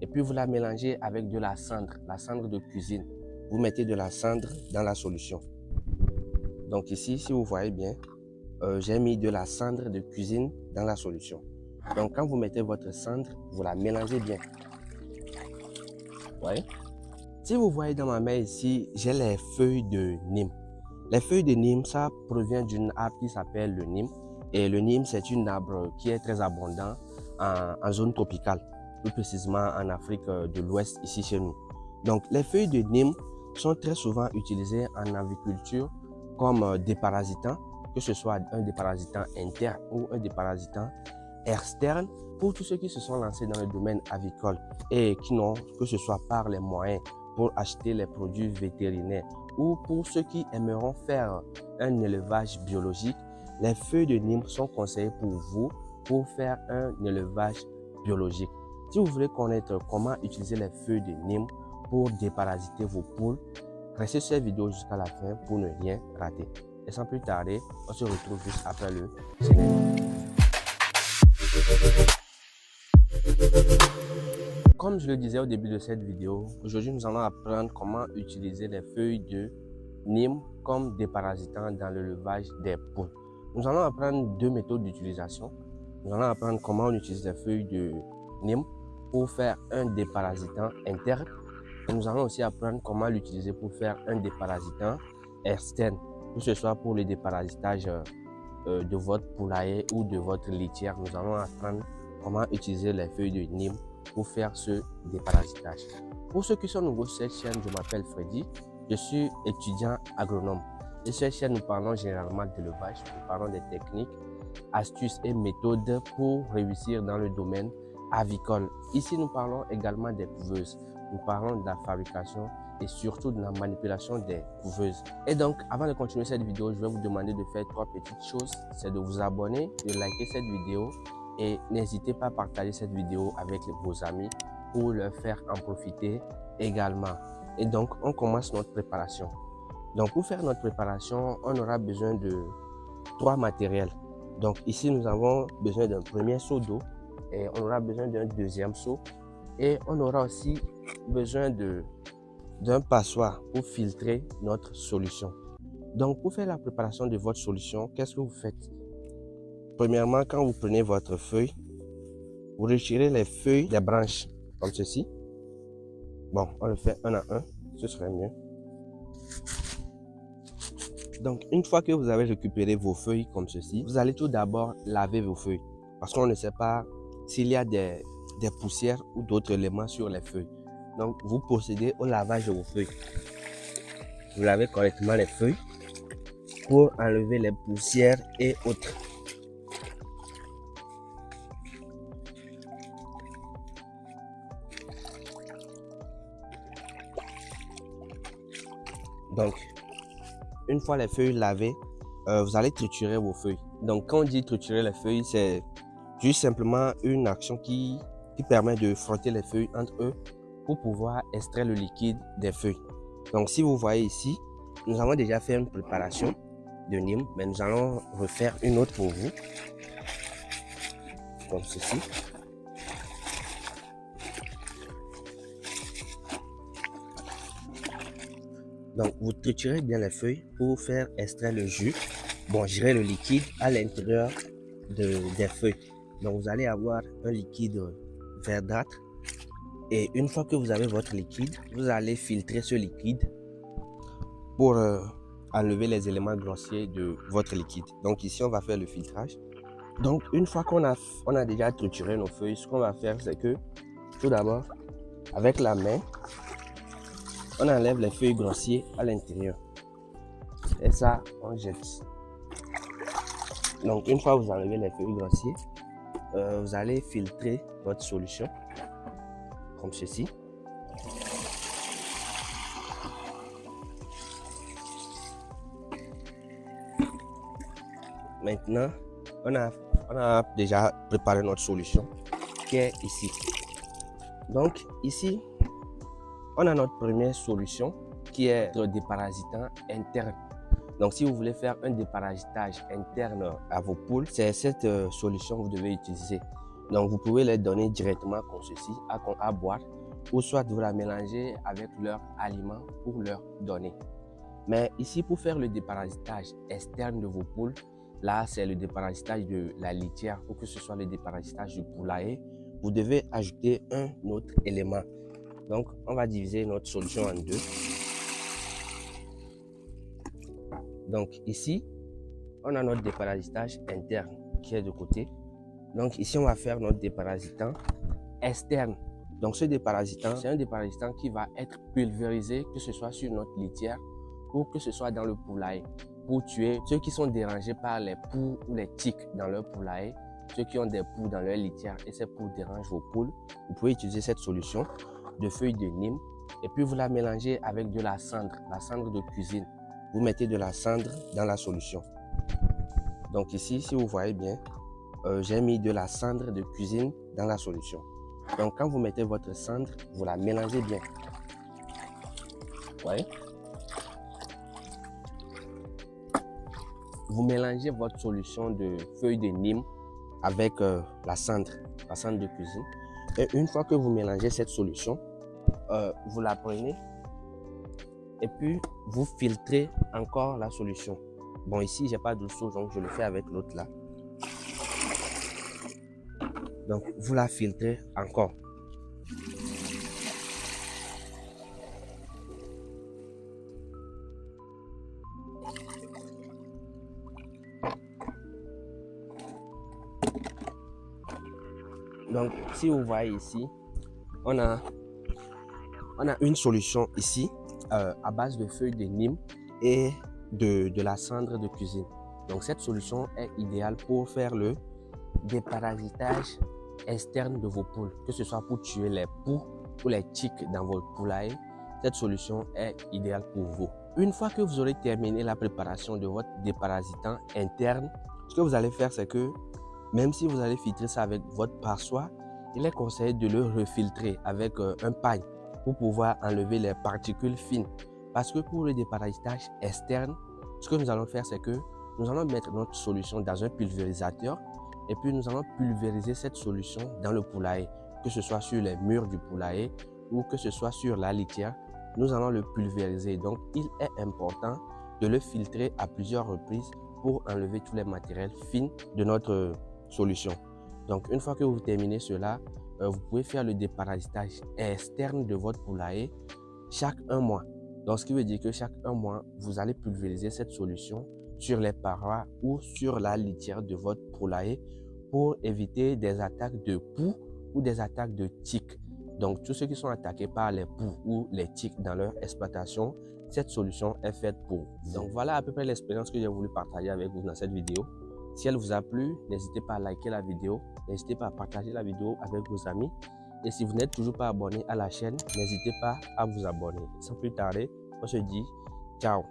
et puis vous la mélangez avec de la cendre de cuisine. Vous mettez de la cendre dans la solution. Donc ici, si vous voyez bien, j'ai mis de la cendre de cuisine dans la solution. Donc quand vous mettez votre cendre, vous la mélangez bien. Ouais. Si vous voyez dans ma main ici, j'ai les feuilles de Nîmes. Les feuilles de Nîmes, ça provient d'une arbre qui s'appelle le Nîmes. Et le Nîmes, c'est une arbre qui est très abondant en zone tropicale, plus précisément en Afrique de l'Ouest, ici chez nous. Donc les feuilles de Nîmes sont très souvent utilisées en aviculture comme déparasitants, que ce soit un déparasitant interne ou un déparasitant externe, pour tous ceux qui se sont lancés dans le domaine avicole et qui n'ont que ce soit par les moyens pour acheter les produits vétérinaires ou pour ceux qui aimeront faire un élevage biologique, les feuilles de Nîmes sont conseillées pour vous pour faire un élevage biologique. Si vous voulez connaître comment utiliser les feuilles de Nîmes pour déparasiter vos poules, restez sur cette vidéo jusqu'à la fin pour ne rien rater. Et sans plus tarder, on se retrouve juste après le générique. Comme je le disais au début de cette vidéo, aujourd'hui nous allons apprendre comment utiliser les feuilles de Nîmes comme déparasitant dans l'élevage des poules. Nous allons apprendre deux méthodes d'utilisation. Nous allons apprendre comment on utilise les feuilles de Nîmes pour faire un déparasitant interne. Et nous allons aussi apprendre comment l'utiliser pour faire un déparasitant externe, que ce soit pour le déparasitage de votre poulailler ou de votre litière. Nous allons apprendre comment utiliser les feuilles de Nîmes pour faire ce déparasitage. Pour ceux qui sont nouveaux sur cette chaîne, je m'appelle Freddy, je suis étudiant agronome. Et sur cette chaîne, nous parlons généralement d'élevage, nous parlons des techniques, astuces et méthodes pour réussir dans le domaine avicole. Ici, nous parlons également des couveuses, nous parlons de la fabrication et surtout de la manipulation des couveuses. Et donc, avant de continuer cette vidéo, je vais vous demander de faire trois petites choses. C'est de vous abonner, de liker cette vidéo et n'hésitez pas à partager cette vidéo avec vos amis pour leur faire en profiter également. Et donc, on commence notre préparation. Donc, pour faire notre préparation, on aura besoin de trois matériels. Donc, ici, nous avons besoin d'un premier seau d'eau et on aura besoin d'un deuxième seau. Et on aura aussi besoin d'un passoire pour filtrer notre solution. Donc, pour faire la préparation de votre solution, qu'est-ce que vous faites? Premièrement, quand vous prenez votre feuille, vous retirez les feuilles des branches comme ceci. Bon, on le fait un à un, ce serait mieux. Donc, une fois que vous avez récupéré vos feuilles comme ceci, vous allez tout d'abord laver vos feuilles parce qu'on ne sait pas s'il y a des poussières ou d'autres éléments sur les feuilles. Donc, vous procédez au lavage de vos feuilles. Vous lavez correctement les feuilles pour enlever les poussières et autres. Donc, une fois les feuilles lavées, vous allez triturer vos feuilles. Donc, quand on dit triturer les feuilles, c'est juste simplement une action qui permet de frotter les feuilles entre eux pour pouvoir extraire le liquide des feuilles. Donc, si vous voyez ici, nous avons déjà fait une préparation de Nîmes, mais nous allons refaire une autre pour vous, comme ceci. Donc, vous triturez bien les feuilles pour faire extraire le jus, bon, je dirais le liquide à l'intérieur des feuilles. Donc, vous allez avoir un liquide verdâtre. Et une fois que vous avez votre liquide, vous allez filtrer ce liquide pour enlever les éléments grossiers de votre liquide. Donc, ici, on va faire le filtrage. Donc, une fois qu'on a déjà trituré nos feuilles, ce qu'on va faire, c'est que, tout d'abord, avec la main, on enlève les feuilles grossiers à l'intérieur. Et ça, on jette. Donc, une fois que vous enlevez les feuilles grossiers, vous allez filtrer votre solution, comme ceci. Maintenant, on a déjà préparé notre solution qui est ici. Donc, ici, on a notre première solution qui est le déparasitant interne. Donc, si vous voulez faire un déparasitage interne à vos poules, c'est cette solution que vous devez utiliser. Donc, vous pouvez les donner directement comme ceci, à boire, ou soit vous la mélangez avec leur aliment pour leur donner. Mais ici, pour faire le déparasitage externe de vos poules, là, c'est le déparasitage de la litière ou que ce soit le déparasitage du poulailler, vous devez ajouter un autre élément. Donc, on va diviser notre solution en deux. Donc, ici, on a notre déparasitage interne qui est de côté. Donc, ici, on va faire notre déparasitant externe. Donc, ce déparasitant, c'est un déparasitant qui va être pulvérisé, que ce soit sur notre litière ou que ce soit dans le poulailler, pour tuer ceux qui sont dérangés par les poux ou les tiques dans leur poulailler, ceux qui ont des poux dans leur litière et ces poux dérangent vos poules. Vous pouvez utiliser cette solution de feuilles de Nîmes et puis vous la mélangez avec de la cendre de cuisine. Vous mettez de la cendre dans la solution. Donc ici, si vous voyez bien, j'ai mis de la cendre de cuisine dans la solution. Donc quand vous mettez votre cendre, vous la mélangez bien. Vous voyez? Vous mélangez votre solution de feuilles de Nîmes avec la cendre de cuisine. Et une fois que vous mélangez cette solution, vous la prenez et puis vous filtrez encore la solution. Bon, ici, j'ai pas d'eau chaude, donc je le fais avec l'autre là. Donc, vous la filtrez encore. Donc, si vous voyez ici, on a une solution ici à base de feuilles de Nîmes et de la cendre de cuisine. Donc, cette solution est idéale pour faire le déparasitage externe de vos poules, que ce soit pour tuer les poux ou les tiques dans votre poulailler. Cette solution est idéale pour vous. Une fois que vous aurez terminé la préparation de votre déparasitant interne, ce que vous allez faire, c'est que même si vous allez filtrer ça avec votre passoire, il est conseillé de le refiltrer avec un pagne pour pouvoir enlever les particules fines. Parce que pour le déparasitage externe, ce que nous allons faire, c'est que nous allons mettre notre solution dans un pulvérisateur et puis nous allons pulvériser cette solution dans le poulailler, que ce soit sur les murs du poulailler ou que ce soit sur la litière. Nous allons le pulvériser. Donc, il est important de le filtrer à plusieurs reprises pour enlever tous les matériels fins de notre solution. Donc, une fois que vous terminez cela, vous pouvez faire le déparasitage externe de votre poulailler chaque 1 mois. Donc, ce qui veut dire que chaque 1 mois, vous allez pulvériser cette solution sur les parois ou sur la litière de votre poulailler pour éviter des attaques de poux ou des attaques de tiques. Donc, tous ceux qui sont attaqués par les poux ou les tiques dans leur exploitation, cette solution est faite pour vous. Donc, voilà à peu près l'expérience que j'ai voulu partager avec vous dans cette vidéo. Si elle vous a plu, n'hésitez pas à liker la vidéo, n'hésitez pas à partager la vidéo avec vos amis. Et si vous n'êtes toujours pas abonné à la chaîne, n'hésitez pas à vous abonner. Sans plus tarder, on se dit ciao.